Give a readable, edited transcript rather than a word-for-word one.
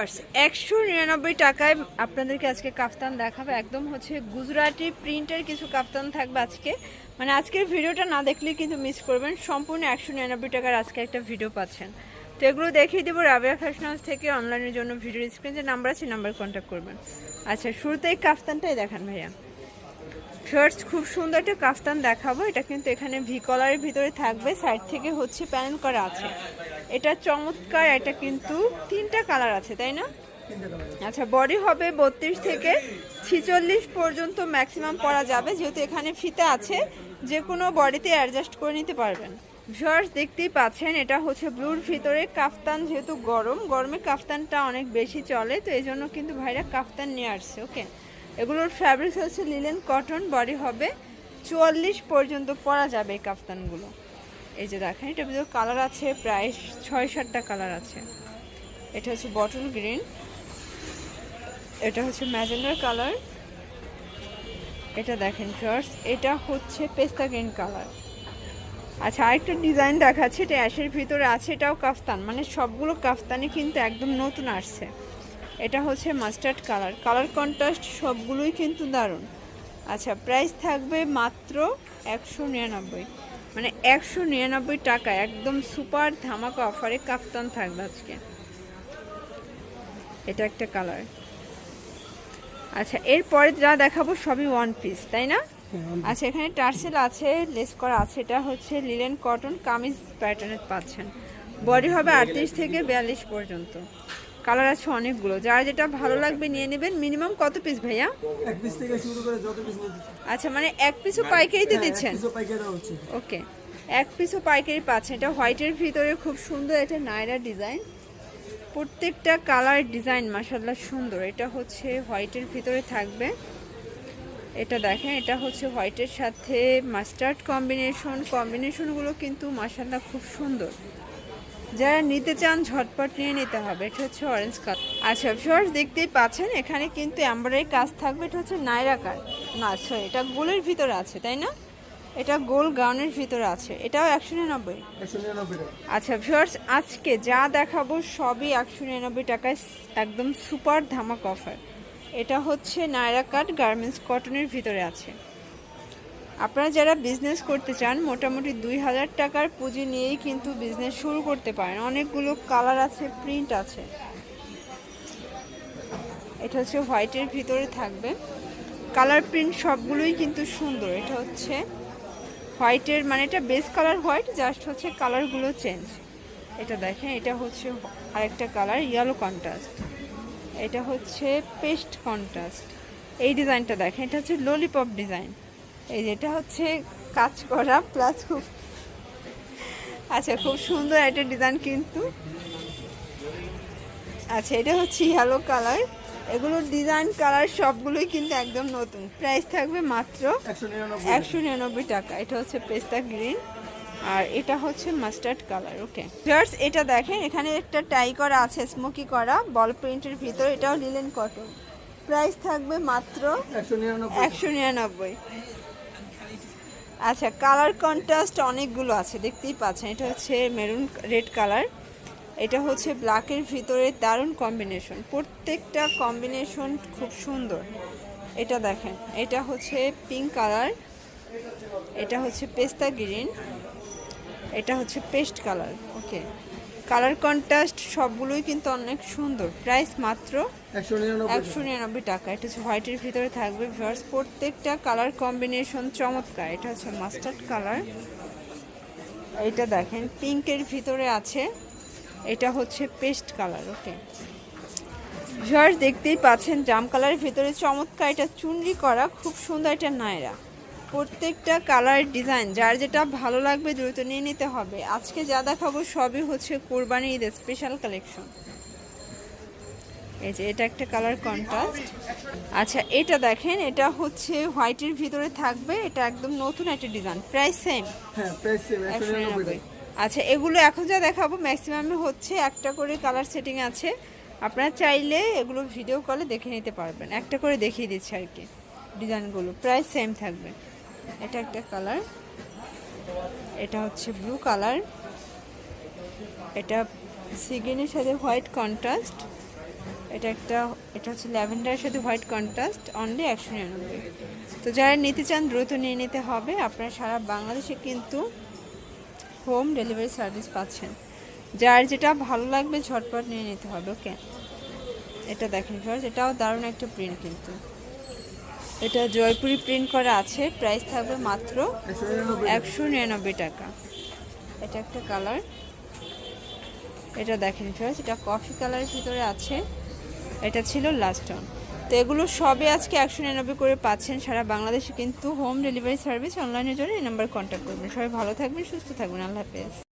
199 টাকায় আপনাদেরকে আজকে কাফতান দেখাবে। একদম হচ্ছে গুজরাটি প্রিন্টের কিছু কাফতান থাকবে আজকে। মানে আজকের ভিডিওটা না দেখলে কিন্তু মিস করবেন। সম্পূর্ণ 199 টাকার আজকে একটা ভিডিও পাচ্ছেন। তো এগুলো দেখিয়ে দেবো রাবিয়া ফ্যাশন হাউস থেকে। অনলাইনের জন্য ভিডিওর স্ক্রিনে যে নাম্বার আছে নাম্বার কন্ট্যাক্ট করবেন। আচ্ছা, শুরুতে এই কাফতানটাই দেখান ভাইয়া। শার্টস খুব সুন্দর একটা কাফতান দেখাবো। এটা কিন্তু এখানে ভি কলারের ভিতরে থাকবে, সাইড থেকে হচ্ছে প্যানেল করা আছে। এটা চমৎকার। এটা কিন্তু তিনটা কালার আছে, তাই না? আচ্ছা, বডি হবে 32 থেকে 46 পর্যন্ত ম্যাক্সিমাম পরা যাবে, যেহেতু এখানে ফিতা আছে, যে কোনো বডিতে অ্যাডজাস্ট করে নিতে পারবেন। ভিউয়ার্স দেখতেই পাচ্ছেন, এটা হচ্ছে ব্লুর ভিতরে কাফতান। যেহেতু গরমে কাফতানটা অনেক বেশি চলে, তো এই জন্য কিন্তু ভাইরা কাফতান নিয়ে আসছে। ওকে, এগুলোর ফ্যাব্রিক হচ্ছে লিলেন কটন। বডি হবে 44 পর্যন্ত পরা যাবে এই কাফতানগুলো। এই যে দেখেন, এটা ভিতরে কালার আছে প্রায় 6-7টা কালার আছে। এটা হচ্ছে বটল গ্রিন, এটা হচ্ছে ম্যাজেন্ডার কালার, এটা দেখেন ফার্স্ট, এটা হচ্ছে পেস্তা গ্রিন কালার। আচ্ছা, আরেকটা ডিজাইন দেখাচ্ছে, এটা অ্যাশের ভিতরে আছে, এটাও কাফতান। মানে সবগুলো কাফতানই কিন্তু একদম নতুন আসছে। এটা হচ্ছে মাস্টার্ড কালার, কালার কন্ট্রাস্ট সবগুলোই কিন্তু দারুণ। আচ্ছা, প্রাইস থাকবে মাত্র 199, মানে 199 টাকা। একদম সুপার ধামাকা অফারে কাফতান থাকবে আজকে। এটা একটা কালার। আচ্ছা, এরপরে যা দেখাবো সবই ওয়ান পিস, তাই না? আচ্ছা, এখানে টার্সেল আছে, লেস করা আছে। এটা হচ্ছে লিলেন কটন কামিজ প্যাটার্নের পাচ্ছেন। বডি হবে 38 থেকে 42 পর্যন্ত। কালার আছে অনেকগুলো, যার যেটা ভালো লাগবে নিয়ে নেবেন। মিনিমাম কত পিস ভাইয়া? এক পিস থেকে শুরু করে যত পিস নিতে। আচ্ছা, মানে এক পিসও পাইকারিতে দিচ্ছেন? ওকে, এক পিসও পাইকারি পাচ্ছেন। এটা হোয়াইটের ভিতরে খুব সুন্দর একটা নায়রা ডিজাইন। প্রত্যেকটা কালার ডিজাইন মাশাআল্লাহ সুন্দর। এটা হচ্ছে হোয়াইটের ভিতরে থাকবে। এটা দেখেন, এটা হচ্ছে হোয়াইটের সাথে মাস্টার্ড কম্বিনেশনগুলো কিন্তু মাশাআল্লাহ খুব সুন্দর। যারা নিতে চান ঝটপট নিয়ে নিতে হবে। এটা হচ্ছে অরেঞ্জ কালার। আচ্ছা ভিউয়ার্স দেখতেই পাচ্ছেন, এখানে কিন্তু এমব্রয়ডারি কাজ থাকবে। এটা হচ্ছে নায়রা কাট, না সরি, এটা গোলের ভিতরে আছে, তাই না? এটা গোল গাউনের ভিতরে আছে। এটাও 199। আচ্ছা ভিউয়ার্স, আজকে যা দেখাবো সবই 199 টাকায়, একদম সুপার ধামাক অফার। এটা হচ্ছে নায়রা কাট গার্মেন্টস কটনের ভিতরে আছে। আপনারা যারা বিজনেস করতে চান, মোটামুটি 2000 টাকার পুঁজি নিয়েই কিন্তু বিজনেস শুরু করতে পারেন। অনেকগুলো কালার আছে, প্রিন্ট আছে। এটা হচ্ছে হোয়াইটের ভিতরে থাকবে, কালার প্রিন্ট সবগুলোই কিন্তু সুন্দর। এটা হচ্ছে হোয়াইটের, মানে এটা বেস কালার হোয়াইট, জাস্ট হচ্ছে কালারগুলো চেঞ্জ। এটা দেখেন, এটা হচ্ছে আরেকটা কালার ইয়েলো কন্ট্রাস্ট, এটা হচ্ছে পেস্ট কন্ট্রাস্ট। এই ডিজাইনটা দেখেন, এটা হচ্ছে ললিপপ ডিজাইন। এই যেটা হচ্ছে কাজ করা প্লাস খুব, আচ্ছা খুব সুন্দর একটা ডিজাইন কিন্তু। আচ্ছা, এটা হচ্ছে ইয়েলো কালার। এগুলোর ডিজাইন কালার সবগুলোই কিন্তু একদম নতুন। প্রাইস থাকবে মাত্র 199 টাকা। এটা হচ্ছে পেস্তা গ্রিন, আর এটা হচ্ছে মাস্টার্ড কালার। ওকে জাস্ট এটা দেখেন, এখানে একটা টাই করা আছে, স্মোকি করা বল প্রিন্টের ভিতর। এটাও লিলেন কটন। প্রাইস থাকবে মাত্র 199। আচ্ছা, কালার কন্ট্রাস্ট অনেকগুলো আছে, দেখতেই পাচ্ছেন। এটা হচ্ছে মেরুন রেড কালার, এটা হচ্ছে ব্ল্যাকের ভিতরে দারুণ কম্বিনেশন। প্রত্যেকটা কম্বিনেশন খুব সুন্দর। এটা দেখেন, এটা হচ্ছে পিঙ্ক কালার, এটা হচ্ছে পেস্তা গ্রিন, এটা হচ্ছে পেস্ট কালার। ওকে, কালার কন্ট্রাস্ট সবগুলোই কিন্তু অনেক সুন্দর। প্রাইস মাত্র 199 টাকা। এটা হচ্ছে হোয়াইটের ভিতরে থাকবে ভিউয়ার্স। প্রত্যেকটা কালার কম্বিনেশন চমৎকার। এটা হচ্ছে মাস্টার্ড কালার, এইটা দেখেন পিঙ্কের ভিতরে আছে, এটা হচ্ছে পেস্ট কালার। ওকে ভিউয়ার্স দেখতেই পাচ্ছেন, জাম কালারের ভিতরে চমৎকার। এটা চুনরি করা, খুব সুন্দর একটা নায়রা। প্রত্যেকটা কালার ডিজাইন যার যেটা ভালো লাগবে দ্রুত নিয়ে নিতে হবে। আজকে যা দেখাবো সবই হচ্ছে কোরবানি ঈদের স্পেশাল কালেকশন। এই যে এটা একটা কালার কন্ট্রাস্ট। আচ্ছা, এটা দেখেন, এটা হচ্ছে হোয়াইটের ভিতরে থাকবে। এটা একদম নতুন একটা ডিজাইন। Price same? হ্যাঁ, প্রাইস সেম 199। আচ্ছা, এগুলো এখন যা দেখাবো ম্যাক্সিমামে হচ্ছে একটা করে কালার সেটিং আছে। আপনারা চাইলে এগুলো ভিডিও কলে দেখে নিতে পারবেন। একটা করে দেখিয়ে দিচ্ছি আর কি ডিজাইনগুলো। প্রাইস সেম থাকবে। এটা একটা কালার, এটা হচ্ছে ব্লু কালার, এটা সিগিনের সাথে হোয়াইট কন্ট্রাস্ট, এটা হচ্ছে ল্যাভেন্ডারের সাথে হোয়াইট কন্ট্রাস্ট, অনলি 199। তো যারা নিতে চান দ্রুত নিয়ে নিতে হবে। আপনারা সারা বাংলাদেশে কিন্তু হোম ডেলিভারি সার্ভিস পাচ্ছেন। যার যেটা ভালো লাগবে ঝটপট নিয়ে নিতে হবে। ওকে, এটা দেখেন ফ্রেন্ডস, এটাও দারুণ একটা প্রিন্ট কিন্তু। এটা জয়পুরি প্রিন্ট করা আছে, প্রাইস থাকবে মাত্র 199 টাকা। এটা একটা কালার, এটা দেখেন ফ্রেন্ডস, এটা কফি কালারের ভিতরে আছে। এটা ছিল লাস্ট অন। তো এগুলো সবে আজকে 199 করে পাচ্ছেন সারা বাংলাদেশে কিন্তু হোম ডেলিভারি সার্ভিস। অনলাইনের জন্য এই নাম্বার কন্ট্যাক্ট করবেন। সবাই ভালো থাকবেন, সুস্থ থাকবেন, আল্লাহ হাফেজ।